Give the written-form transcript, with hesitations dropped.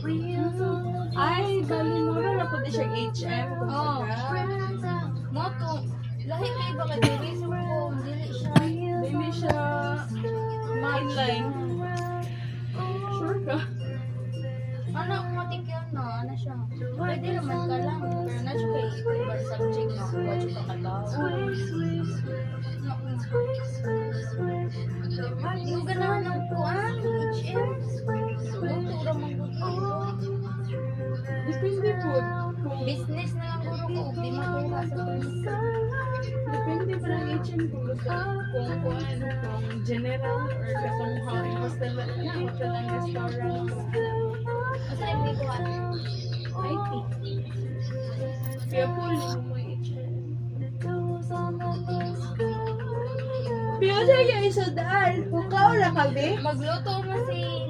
Ay, bali mo na po di siya HM. Oo. Mo to. Lahi kay baka dili sa ko, dili siya. Hindi siya mainline. Sure ka? Ano, matik yun no, ano siya. Pwede naman ka lang, pero na siya kay ibang subject no, watch pa ka daw. Yung ganahan ng kuan, HM. Lutura man gusto. Depende po. Business na lang guro ko, di makuha sa pamisa. Depende pa ng HM kung gusto kung general or katong hostel and restaurant. Kasi hindi ko ano. IT. Kaya po lang mo HM. Pero siya yung isodaan. Hukaw na kami. Magluto mo si